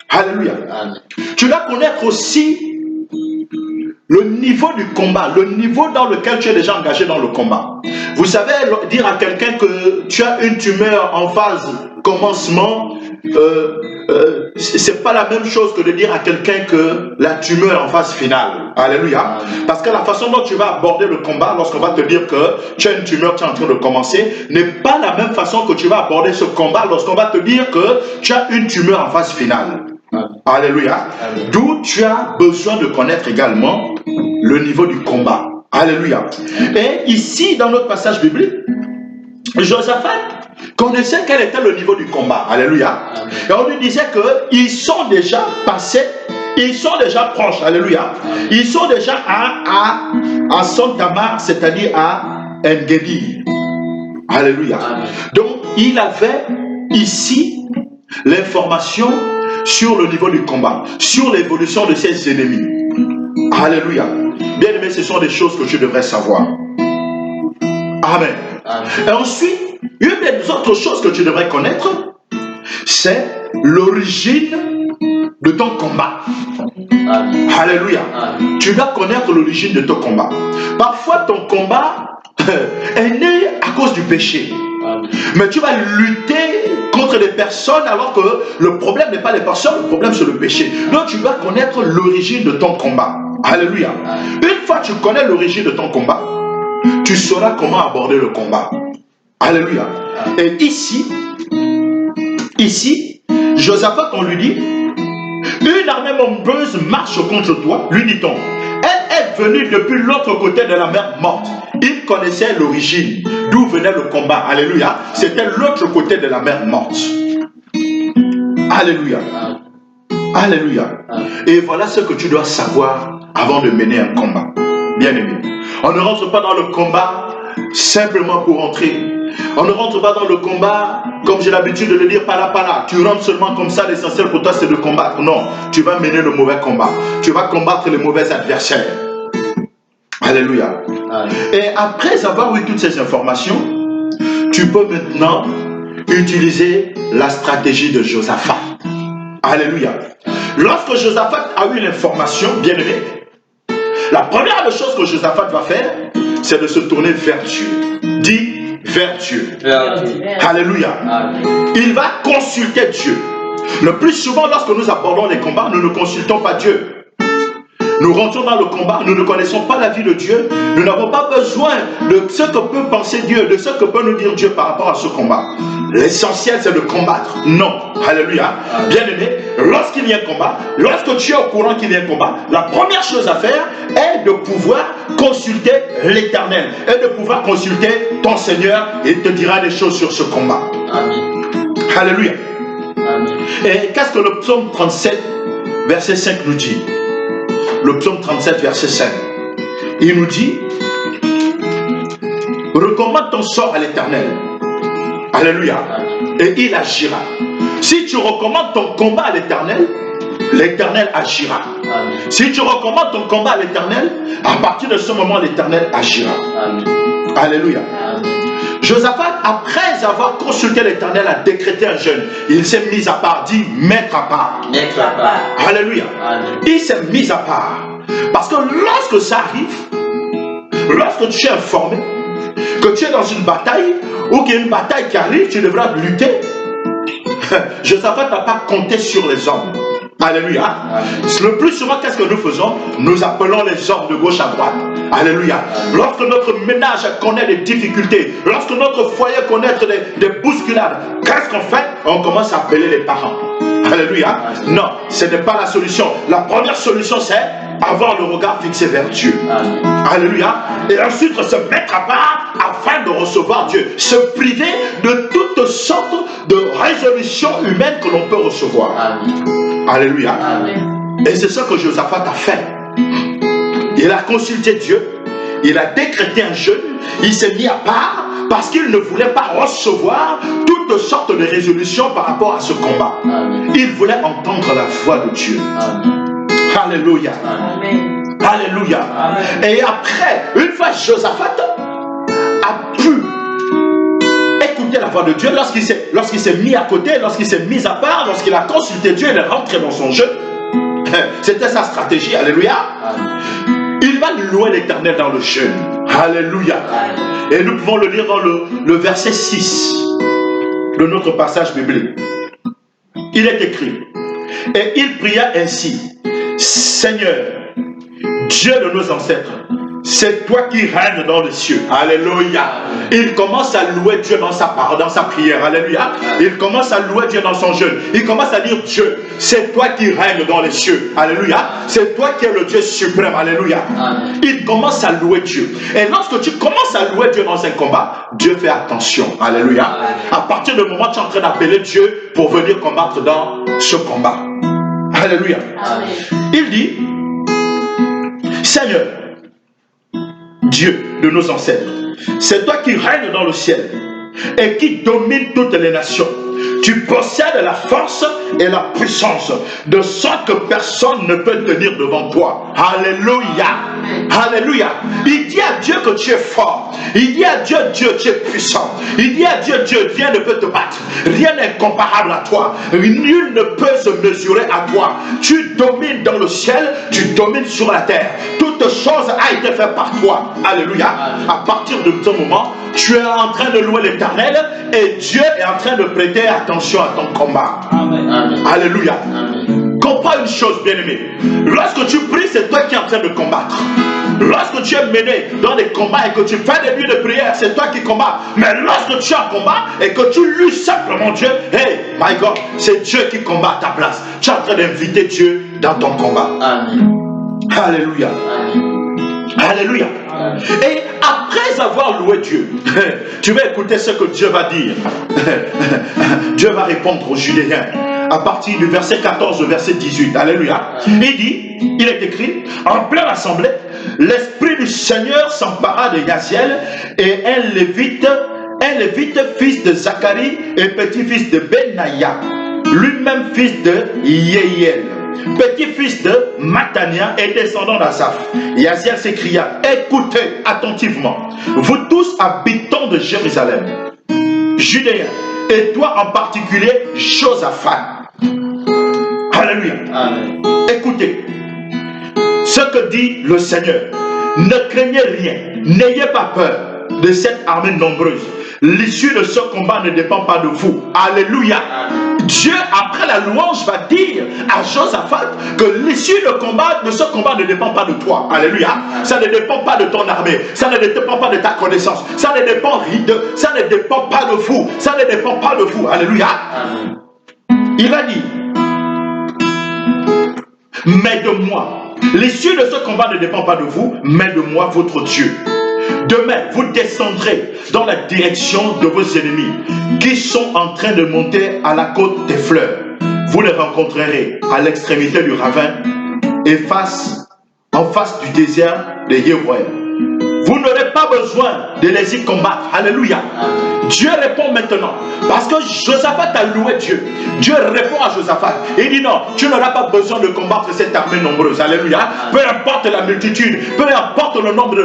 [SPEAKER 3] Alléluia.
[SPEAKER 2] Amen.
[SPEAKER 3] Tu dois connaître aussi le niveau du combat, le niveau dans lequel tu es déjà engagé dans le combat. Vous savez, dire à quelqu'un que tu as une tumeur en phase commencement, c'est pas la même chose que de dire à quelqu'un que la tumeur est en phase finale. Alléluia. Parce que la façon dont tu vas aborder le combat, lorsqu'on va te dire que tu as une tumeur qui est en train de commencer, n'est pas la même façon que tu vas aborder ce combat lorsqu'on va te dire que tu as une tumeur en phase finale. Alléluia. D'où tu as besoin de connaître également le niveau du combat. Alléluia. Et ici, dans notre passage biblique, Josaphat connaissait quel était le niveau du combat. Alléluia. Et on lui disait qu'ils sont déjà passés, ils sont déjà proches. Alléluia. Ils sont déjà à Son Tamar, c'est-à-dire à Engedi. Alléluia. Donc, il avait ici l'information sur le niveau du combat, sur l'évolution de ses ennemis. Alléluia. Bien aimé, ce sont des choses que tu devrais savoir. Amen. Et ensuite, une des autres choses que tu devrais connaître, c'est l'origine de ton combat.
[SPEAKER 2] Amen.
[SPEAKER 3] Alléluia.
[SPEAKER 2] Amen.
[SPEAKER 3] Tu dois connaître l'origine de ton combat. Parfois, ton combat est né à cause du péché.
[SPEAKER 2] Amen.
[SPEAKER 3] Mais tu vas lutter contre des personnes alors que le problème n'est pas les personnes, le problème c'est le péché. Donc tu dois connaître l'origine de ton combat. Alléluia. Une fois que tu connais l'origine de ton combat, tu sauras comment aborder le combat. Alléluia. Et ici, Josaphat, on lui dit, une armée nombreuse marche contre toi, lui dit-on. Elle est venue depuis l'autre côté de la mer morte. Il connaissait l'origine, d'où venait le combat. Alléluia. C'était l'autre côté de la mer morte. Alléluia. Alléluia. Et voilà ce que tu dois savoir avant de mener un combat. Bien aimé. On ne rentre pas dans le combat simplement pour entrer. On ne rentre pas dans le combat, comme j'ai l'habitude de le dire, par là. Tu rentres seulement comme ça, l'essentiel pour toi c'est de combattre. Non, tu vas mener le mauvais combat. Tu vas combattre les mauvais adversaires. Alléluia. Et après avoir eu toutes ces informations, tu peux maintenant utiliser la stratégie de Josaphat. Alléluia. Lorsque Josaphat a eu l'information, bien aimé, la première des choses que Josaphat va faire, c'est de se tourner vers Dieu. Dis vers Dieu.
[SPEAKER 2] Vers Dieu.
[SPEAKER 3] Alléluia.
[SPEAKER 2] Amen.
[SPEAKER 3] Il va consulter Dieu. Le plus souvent, lorsque nous abordons les combats, nous ne consultons pas Dieu. Nous rentrons dans le combat, nous ne connaissons pas la vie de Dieu. Nous n'avons pas besoin de ce que peut penser Dieu, de ce que peut nous dire Dieu par rapport à ce combat. L'essentiel, c'est de combattre. Non. Alléluia. Bien aimé, lorsqu'il y a un combat, lorsque tu es au courant qu'il y a un combat, la première chose à faire est de pouvoir consulter l'Éternel et de pouvoir consulter ton Seigneur. Il te dira des choses sur ce combat.
[SPEAKER 2] Amen.
[SPEAKER 3] Alléluia.
[SPEAKER 2] Amen.
[SPEAKER 3] Et qu'est-ce que le psaume 37, verset 5 nous dit? Le psaume 37, verset 5. Il nous dit, recommande ton sort à l'Éternel. Alléluia. Et il agira. Si tu recommandes ton combat à l'Éternel, l'Éternel agira.
[SPEAKER 2] Amen.
[SPEAKER 3] Si tu recommandes ton combat à l'Éternel, à partir de ce moment, l'Éternel agira.
[SPEAKER 2] Amen.
[SPEAKER 3] Alléluia.
[SPEAKER 2] Amen.
[SPEAKER 3] Josaphat, après avoir consulté l'Éternel, a décrété un jeûne. Il s'est mis à part, dit mettre à part.
[SPEAKER 2] Mettre à part.
[SPEAKER 3] Alléluia.
[SPEAKER 2] Amen.
[SPEAKER 3] Il s'est mis à part. Parce que lorsque ça arrive, lorsque tu es informé que tu es dans une bataille ou qu'il y a une bataille qui arrive, tu devras lutter. Josaphat n'a pas compté sur les hommes. Alléluia.
[SPEAKER 2] Amen.
[SPEAKER 3] Le plus souvent, qu'est-ce que nous faisons? Nous appelons les hommes de gauche à droite. Alléluia. Lorsque notre ménage connaît des difficultés, lorsque notre foyer connaît des bousculades, qu'est-ce qu'on fait? On commence à appeler les parents. Alléluia. Non, ce n'est pas la solution. La première solution, c'est avoir le regard fixé vers Dieu.
[SPEAKER 2] Amen.
[SPEAKER 3] Alléluia. Et ensuite se mettre à part afin de recevoir Dieu. Se priver de toutes sortes de résolutions humaines que l'on peut recevoir.
[SPEAKER 2] Amen.
[SPEAKER 3] Alléluia.
[SPEAKER 2] Amen.
[SPEAKER 3] Et c'est ça que Josaphat a fait. Il a consulté Dieu. Il a décrété un jeûne. Il s'est mis à part parce qu'il ne voulait pas recevoir toutes sortes de résolutions par rapport à ce combat.
[SPEAKER 2] Amen.
[SPEAKER 3] Il voulait entendre la voix de Dieu.
[SPEAKER 2] Amen.
[SPEAKER 3] Alléluia.
[SPEAKER 2] Amen.
[SPEAKER 3] Alléluia.
[SPEAKER 2] Amen.
[SPEAKER 3] Et après, une fois Josaphat a pu écouter la voix de Dieu, lorsqu'il s'est mis à côté, lorsqu'il s'est mis à part, lorsqu'il a consulté Dieu, il est rentré dans son jeu. C'était sa stratégie. Alléluia.
[SPEAKER 2] Amen.
[SPEAKER 3] Il va louer l'Éternel dans le jeûne. Alléluia.
[SPEAKER 2] Amen.
[SPEAKER 3] Et nous pouvons le lire dans le verset 6 de notre passage biblique. Il est écrit, et il pria ainsi, Seigneur, Dieu de nos ancêtres, c'est toi qui règnes dans les cieux. Alléluia. Il commence à louer Dieu dans sa parole, dans sa prière. Alléluia. Il commence à louer Dieu dans son jeûne. Il commence à dire, Dieu, c'est toi qui règnes dans les cieux. Alléluia. C'est toi qui es le Dieu suprême. Alléluia.
[SPEAKER 2] Amen.
[SPEAKER 3] Il commence à louer Dieu. Et lorsque tu commences à louer Dieu dans un combat, Dieu fait attention. Alléluia.
[SPEAKER 2] Amen.
[SPEAKER 3] À partir du moment où tu es en train d'appeler Dieu pour venir combattre dans ce combat. Alléluia.
[SPEAKER 2] Amen.
[SPEAKER 3] Il dit, Seigneur, Dieu de nos ancêtres, c'est toi qui règnes dans le ciel et qui domine toutes les nations. Tu possèdes la force et la puissance, de sorte que personne ne peut tenir devant toi. Alléluia. Alléluia. Il dit à Dieu que tu es fort. Il dit à Dieu, Dieu, tu es puissant. Il dit à Dieu, Dieu, rien ne peut te battre. Rien n'est comparable à toi. Nul ne peut se mesurer à toi. Tu domines dans le ciel, tu domines sur la terre. Toute chose a été faite par toi. Alléluia. À partir de ce moment, tu es en train de louer l'Éternel et Dieu est en train de prêter attention à ton combat.
[SPEAKER 2] Amen. Amen.
[SPEAKER 3] Alléluia.
[SPEAKER 2] Amen.
[SPEAKER 3] Comprends une chose, bien-aimé. Lorsque tu pries, c'est toi qui es en train de combattre. Lorsque tu es mené dans des combats et que tu fais des nuits de prière, c'est toi qui combats. Mais lorsque tu es en combat et que tu loues simplement Dieu, hey, my God, c'est Dieu qui combat à ta place. Tu es en train d'inviter Dieu dans ton combat.
[SPEAKER 2] Amen.
[SPEAKER 3] Alléluia.
[SPEAKER 2] Amen.
[SPEAKER 3] Alléluia.
[SPEAKER 2] Amen.
[SPEAKER 3] Et après avoir loué Dieu, tu vas écouter ce que Dieu va dire. Dieu va répondre aux Judéens à partir du verset 14 au verset 18. Alléluia. Il dit, il est écrit, en pleine assemblée, l'Esprit du Seigneur s'empara de Yaziel et un lévite, fils de Zacharie et petit-fils de Benaïa, lui-même fils de Yéhiel, petit-fils de Matania et descendant d'Asaph. Yaziel s'écria, écoutez attentivement, vous tous habitants de Jérusalem, Judéens, et toi en particulier, Josaphat. Alléluia.
[SPEAKER 2] Amen.
[SPEAKER 3] Écoutez ce que dit le Seigneur. Ne craignez rien, n'ayez pas peur de cette armée nombreuse. L'issue de ce combat ne dépend pas de vous. Alléluia.
[SPEAKER 2] Amen.
[SPEAKER 3] Dieu, après la louange, va dire à Josaphat que l'issue de ce combat ne dépend pas de toi. Alléluia. Ça ne dépend pas de ton armée. Ça ne dépend pas de ta connaissance. Ça ne dépend pas de vous. Ça ne dépend pas de vous. Alléluia.
[SPEAKER 2] Amen.
[SPEAKER 3] Il a dit, mais de moi. L'issue de ce combat ne dépend pas de vous, mais de moi, votre Dieu. Demain, vous descendrez dans la direction de vos ennemis qui sont en train de monter à la côte des fleurs. Vous les rencontrerez à l'extrémité du ravin et en face du désert de Yéhoué. Vous n'aurez pas besoin de les y combattre. Alléluia. Dieu répond maintenant. Parce que Josaphat a loué Dieu. Dieu répond à Josaphat. Il dit non, tu n'auras pas besoin de combattre cette armée nombreuse. Alléluia. Peu importe la multitude, peu importe le nombre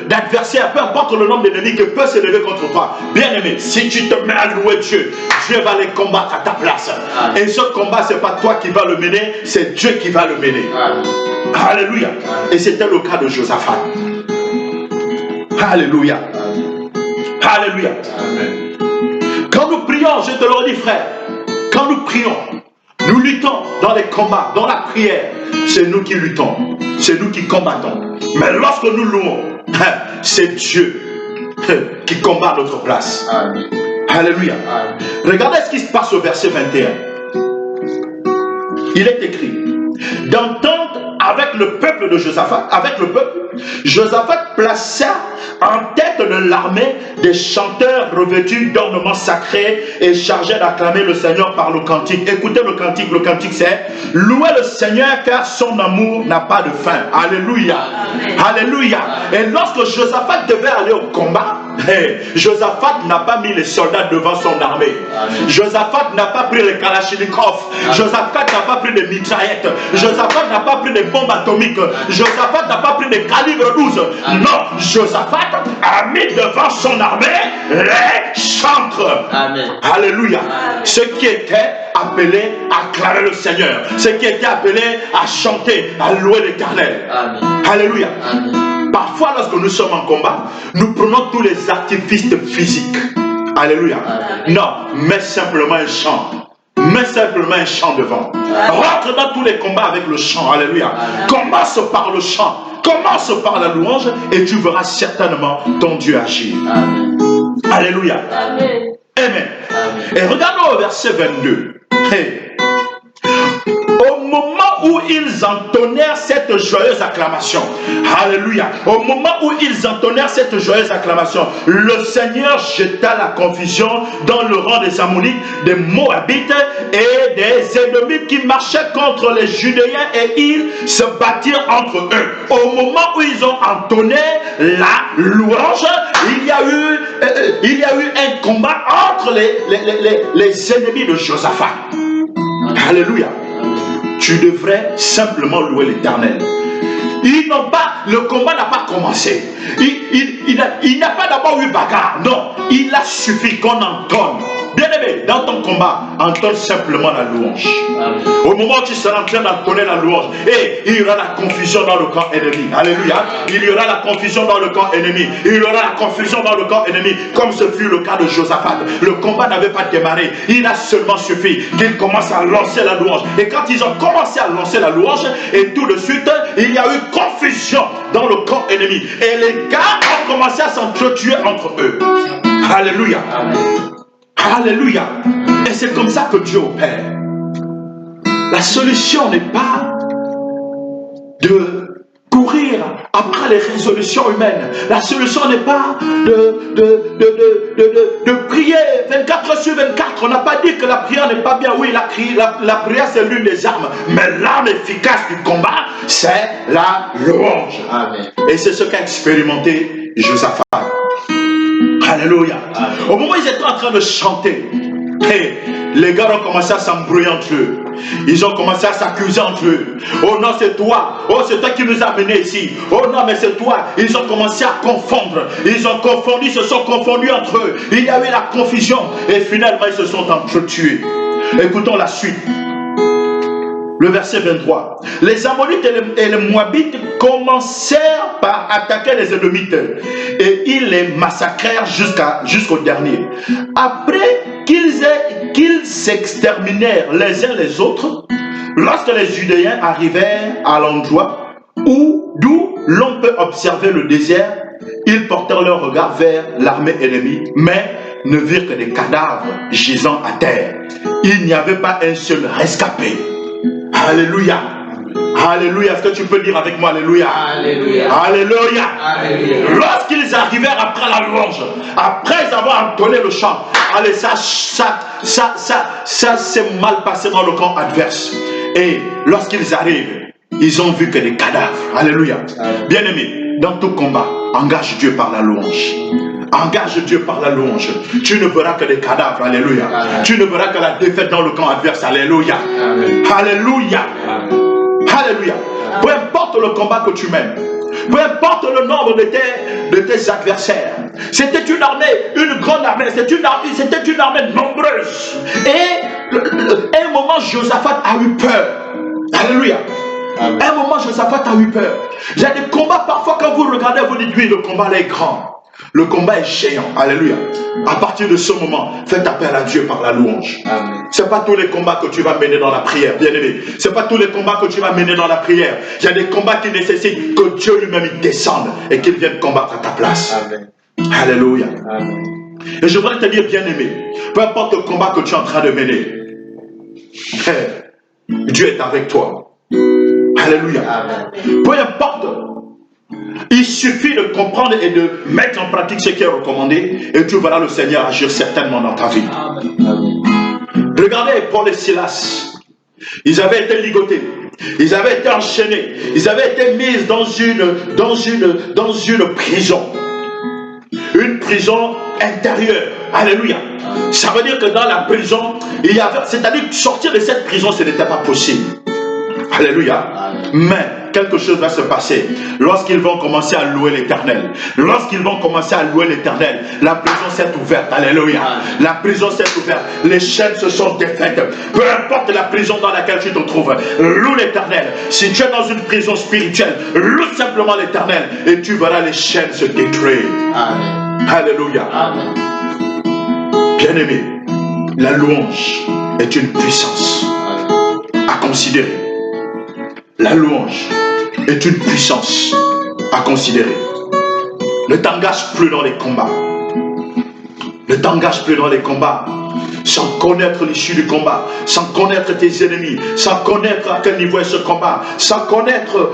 [SPEAKER 3] d'adversaires, peu importe le nombre d'ennemis que peut se lever contre toi. Bien-aimé, si tu te mets à louer Dieu, Dieu va les combattre à ta place. Et ce combat, ce n'est pas toi qui vas le mener, c'est Dieu qui va le mener. Alléluia. Et c'était le cas de Josaphat. Alléluia. Alléluia. Amen. Quand nous prions, je te le redis frère, quand nous prions, nous luttons dans les combats, dans la prière, c'est nous qui luttons, c'est nous qui combattons. Mais lorsque nous louons, c'est Dieu qui combat à notre place. Amen. Alléluia. Amen. Regardez ce qui se passe au verset 21. Il est écrit, d'entente avec le peuple de Josaphat, Josaphat plaça en tête de l'armée des chanteurs revêtus d'ornements sacrés et chargés d'acclamer le Seigneur par le cantique. Écoutez le cantique c'est « Louez le Seigneur car son amour n'a pas de fin. » Alléluia. Amen. Alléluia. Et lorsque Josaphat devait aller au combat, Josaphat n'a pas mis les soldats devant son armée. Amen. Josaphat n'a pas pris les kalachnikovs. Josaphat n'a pas pris des mitraillettes. Josaphat n'a pas pris des bombes atomiques. Josaphat n'a pas pris des calibres 12. Amen. Non, Josaphat a mis devant son armée les chantres. Amen. Alléluia. Amen. Ceux qui étaient appelés à acclamer le Seigneur. Ceux qui étaient appelés à chanter, à louer l'Éternel. Alléluia. Amen. Parfois, lorsque nous sommes en combat, nous prenons tous les artifices physiques. Alléluia. Amen. Non, mets simplement un chant. Mets simplement un chant devant. Amen. Rentre dans tous les combats avec le chant. Alléluia. Amen. Commence par le chant. Commence par la louange et tu verras certainement ton Dieu agir. Amen. Alléluia. Amen. Amen. Amen. Et regardons au verset 22. Hey. Au moment où ils entonnèrent cette joyeuse acclamation, alléluia, au moment où ils entonnèrent cette joyeuse acclamation, le Seigneur jeta la confusion dans le rang des Ammonites, des Moabites et des ennemis qui marchaient contre les Judéens et ils se battirent entre eux. Au moment où ils ont entonné la louange, il y a eu un combat entre les ennemis de Josaphat. Alléluia. Tu devrais simplement louer l'Éternel. Le combat n'a pas commencé. Il n'a pas d'abord eu bagarre. Non, il a suffi qu'on entonne. Bien-aimé, dans ton combat, entonne simplement la louange. Amen. Au moment où tu seras en train d'entonner la louange, et il y aura la confusion dans le camp ennemi. Alléluia. Il y aura la confusion dans le camp ennemi. Il y aura la confusion dans le camp ennemi, comme ce fut le cas de Josaphat. Le combat n'avait pas démarré. Il a seulement suffi qu'il commence à lancer la louange. Et quand ils ont commencé à lancer la louange, et tout de suite, il y a eu confusion dans le camp ennemi. Et les gars ont commencé à s'entretuer entre eux. Alléluia. Amen. Alléluia. Et c'est comme ça que Dieu opère. La solution n'est pas de courir après les résolutions humaines. La solution n'est pas de prier 24 sur 24. On n'a pas dit que la prière n'est pas bien. Oui, la prière c'est l'une des armes. Mais l'arme efficace du combat, c'est la louange. Amen. Et c'est ce qu'a expérimenté Josaphat. Alléluia. Amen. Au moment où ils étaient en train de chanter, les gars ont commencé à s'embrouiller entre eux. Ils ont commencé à s'accuser entre eux. Oh non, c'est toi. Oh, c'est toi qui nous as amenés ici. Oh non, mais c'est toi. Ils ont commencé à confondre. Ils ont confondu, se sont confondus entre eux. Il y a eu la confusion. Et finalement, ils se sont entretués. Écoutons la suite. Le verset 23. Les Ammonites et les Moabites commencèrent par attaquer les Édomites et ils les massacrèrent jusqu'au dernier. Après qu'ils s'exterminèrent les uns les autres, lorsque les Judéens arrivèrent à l'endroit d'où l'on peut observer le désert, ils portèrent leur regard vers l'armée ennemie, mais ne virent que des cadavres gisant à terre. Il n'y avait pas un seul rescapé. Alléluia. Alléluia. Est-ce que tu peux dire avec moi Alléluia?
[SPEAKER 2] Alléluia.
[SPEAKER 3] Alléluia.
[SPEAKER 2] Alléluia.
[SPEAKER 3] Lorsqu'ils arrivèrent après la louange, après avoir entonné le chant, allez, ça s'est mal passé dans le camp adverse. Et lorsqu'ils arrivent, ils ont vu que des cadavres. Alléluia. Bien-aimé, dans tout combat, engage Dieu par la louange. Engage Dieu par la louange. Tu ne verras que des cadavres. Alléluia.
[SPEAKER 2] Amen.
[SPEAKER 3] Tu ne verras que la défaite dans le camp adverse. Alléluia.
[SPEAKER 2] Amen.
[SPEAKER 3] Alléluia.
[SPEAKER 2] Amen.
[SPEAKER 3] Alléluia. Peu importe le combat que tu mènes, peu importe le nombre de tes adversaires, c'était une armée, une grande armée, c'était une armée nombreuse. Et à un moment, Josaphat a eu peur. Alléluia.
[SPEAKER 2] Amen.
[SPEAKER 3] À un moment, Josaphat a eu peur. Il y a des combats, parfois, quand vous regardez, vous dites, oui, le combat là est grand. Le combat est géant. Alléluia. À partir de ce moment, faites appel à Dieu par la louange.
[SPEAKER 2] Amen.
[SPEAKER 3] Ce n'est pas tous les combats que tu vas mener dans la prière, bien aimé. Ce n'est pas tous les combats que tu vas mener dans la prière. Il y a des combats qui nécessitent que Dieu lui-même il descende et qu'il vienne combattre à ta place.
[SPEAKER 2] Amen.
[SPEAKER 3] Alléluia.
[SPEAKER 2] Amen.
[SPEAKER 3] Et je voudrais te dire, bien aimé, peu importe le combat que tu es en train de mener, Dieu est avec toi. Alléluia.
[SPEAKER 2] Amen.
[SPEAKER 3] Peu importe. Il suffit de comprendre et de mettre en pratique ce qui est recommandé et tu verras le Seigneur agir certainement dans ta vie.
[SPEAKER 2] Amen.
[SPEAKER 3] Regardez Paul et Silas. Ils avaient été ligotés. Ils avaient été enchaînés. Ils avaient été mis dans une prison. Une prison intérieure. Alléluia. Ça veut dire que dans la prison, c'est-à-dire que sortir de cette prison, ce n'était pas possible. Alléluia. Mais quelque chose va se passer. Lorsqu'ils vont commencer à louer l'Éternel. Lorsqu'ils vont commencer à louer l'Éternel, la prison s'est ouverte. Alléluia. La prison s'est ouverte. Les chaînes se sont défaites. Peu importe la prison dans laquelle tu te trouves, loue l'Éternel. Si tu es dans une prison spirituelle, loue simplement l'Éternel et tu verras les chaînes se détruire.
[SPEAKER 2] Amen.
[SPEAKER 3] Alléluia.
[SPEAKER 2] Amen.
[SPEAKER 3] Bien-aimé, la louange est une puissance à considérer. La louange est une puissance à considérer. Ne t'engage plus dans les combats. Ne t'engage plus dans les combats sans connaître l'issue du combat, sans connaître tes ennemis, sans connaître à quel niveau est ce combat, sans connaître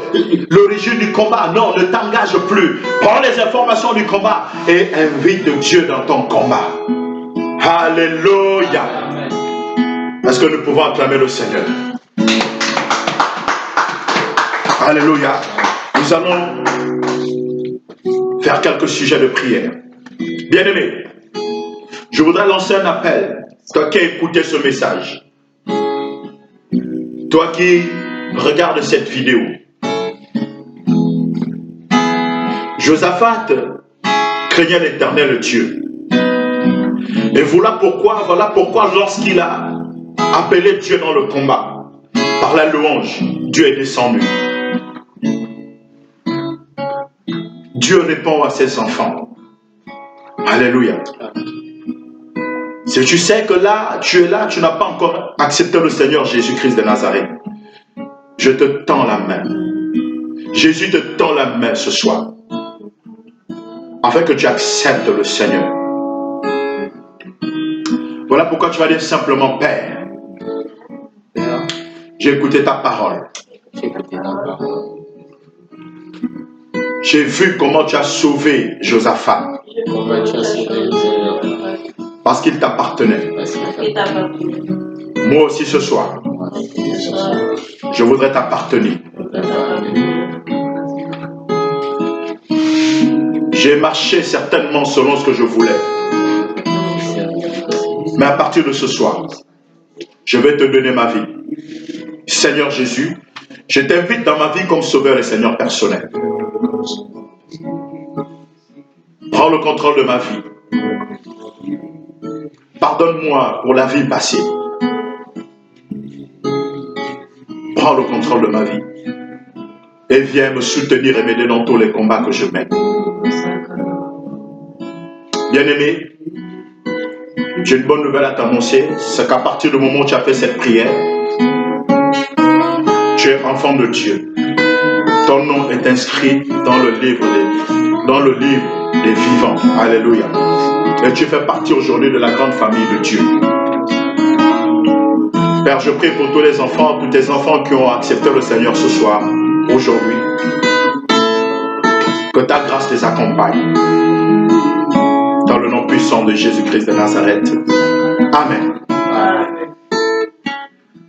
[SPEAKER 3] l'origine du combat. Non, ne t'engage plus. Prends les informations du combat et invite Dieu dans ton combat. Alléluia. Est-ce que nous pouvons acclamer le Seigneur? Alléluia. Nous allons faire quelques sujets de prière. Bien-aimés, je voudrais lancer un appel. Toi qui as écouté ce message, toi qui regardes cette vidéo, Josaphat craignait l'Éternel Dieu. Et voilà pourquoi lorsqu'il a appelé Dieu dans le combat, par la louange, Dieu est descendu. Dieu répond à ses enfants. Alléluia. Si tu sais que là, tu n'as pas encore accepté le Seigneur Jésus-Christ de Nazareth, je te tends la main. Jésus te tend la main ce soir, afin que tu acceptes le Seigneur. Voilà pourquoi tu vas dire simplement, Père, j'ai écouté ta parole. J'ai vu comment tu as sauvé Josaphat. Parce qu'il t'appartenait. Moi aussi ce soir, je voudrais t'appartenir. J'ai marché certainement selon ce que je voulais. Mais à partir de ce soir, je vais te donner ma vie. Seigneur Jésus, je t'invite dans ma vie comme sauveur et Seigneur personnel. Prends le contrôle de ma vie. Pardonne-moi pour la vie passée. Prends le contrôle de ma vie. Et viens me soutenir et m'aider dans tous les combats que je mène. Bien-aimé, j'ai une bonne nouvelle à t'annoncer. C'est qu'à partir du moment où tu as fait cette prière, tu es enfant de Dieu. Ton nom est inscrit dans le livre des vivants. Alléluia. Et tu fais partie aujourd'hui de la grande famille de Dieu. Père, je prie pour tous les enfants, tous tes enfants qui ont accepté le Seigneur ce soir, aujourd'hui. Que ta grâce les accompagne. Dans le nom puissant de Jésus-Christ de Nazareth. Amen.
[SPEAKER 2] Amen.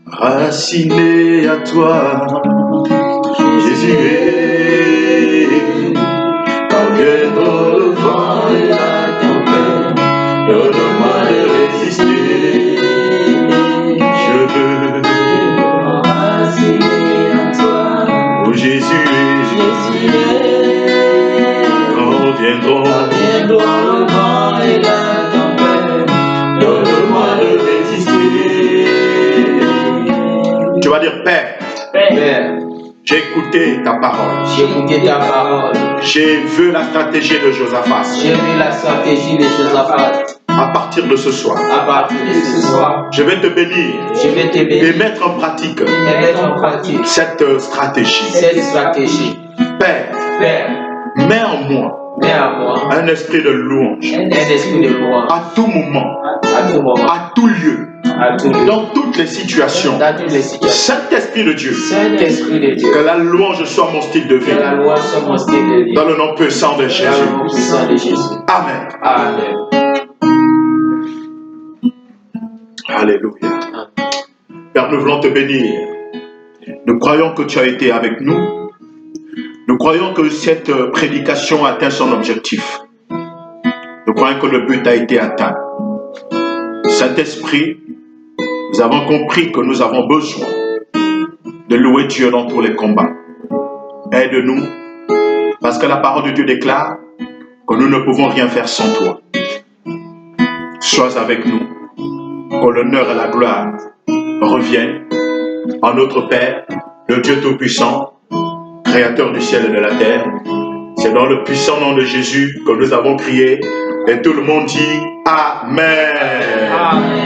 [SPEAKER 3] Raciné à toi, Jésus est. Quand viendra le vent et la tempête, donne-moi de résister. Je veux
[SPEAKER 2] Raciné à toi,
[SPEAKER 3] où Jésus est. Quand viendront
[SPEAKER 2] le vent et la tempête,
[SPEAKER 3] donne-moi de résister. Tu vas dire, Père,
[SPEAKER 2] Père,
[SPEAKER 3] j'ai écouté ta parole.
[SPEAKER 2] j'ai écouté ta parole.
[SPEAKER 3] J'ai vu la stratégie de Josaphat.
[SPEAKER 2] J'ai vu la stratégie de Josaphat.
[SPEAKER 3] À partir de ce soir,
[SPEAKER 2] À partir de ce soir,
[SPEAKER 3] je vais te bénir
[SPEAKER 2] je vais te
[SPEAKER 3] et
[SPEAKER 2] bénir
[SPEAKER 3] mettre en pratique
[SPEAKER 2] et mettre en pratique
[SPEAKER 3] cette stratégie.
[SPEAKER 2] cette stratégie.
[SPEAKER 3] Père,
[SPEAKER 2] Père,
[SPEAKER 3] mets en moi
[SPEAKER 2] mets à moi
[SPEAKER 3] un esprit de louange
[SPEAKER 2] un esprit de louange
[SPEAKER 3] à tout moment,
[SPEAKER 2] à tout moment,
[SPEAKER 3] à tout lieu,
[SPEAKER 2] à tout lieu,
[SPEAKER 3] dans toutes les situations.
[SPEAKER 2] dans toutes les situations.
[SPEAKER 3] Saint-Esprit de Dieu,
[SPEAKER 2] Saint-Esprit de Dieu,
[SPEAKER 3] que la louange soit mon style de
[SPEAKER 2] que la
[SPEAKER 3] vie.
[SPEAKER 2] loi soit mon style de vie.
[SPEAKER 3] Dans le nom puissant de
[SPEAKER 2] Dans le nom
[SPEAKER 3] Jésus.
[SPEAKER 2] puissant de Jésus.
[SPEAKER 3] Amen.
[SPEAKER 2] Amen.
[SPEAKER 3] Alléluia. Père, nous voulons te bénir. Nous croyons que tu as été avec nous. Nous croyons que cette prédication a atteint son objectif. Nous croyons que le but a été atteint. Saint-Esprit, nous avons compris que nous avons besoin de louer Dieu dans tous les combats. Aide-nous, parce que la parole de Dieu déclare que nous ne pouvons rien faire sans toi. Sois avec nous, que l'honneur et la gloire reviennent en notre Père, le Dieu Tout-Puissant, Créateur du ciel et de la terre. C'est dans le puissant nom de Jésus que nous avons crié et tout le monde dit Amen.
[SPEAKER 2] Amen.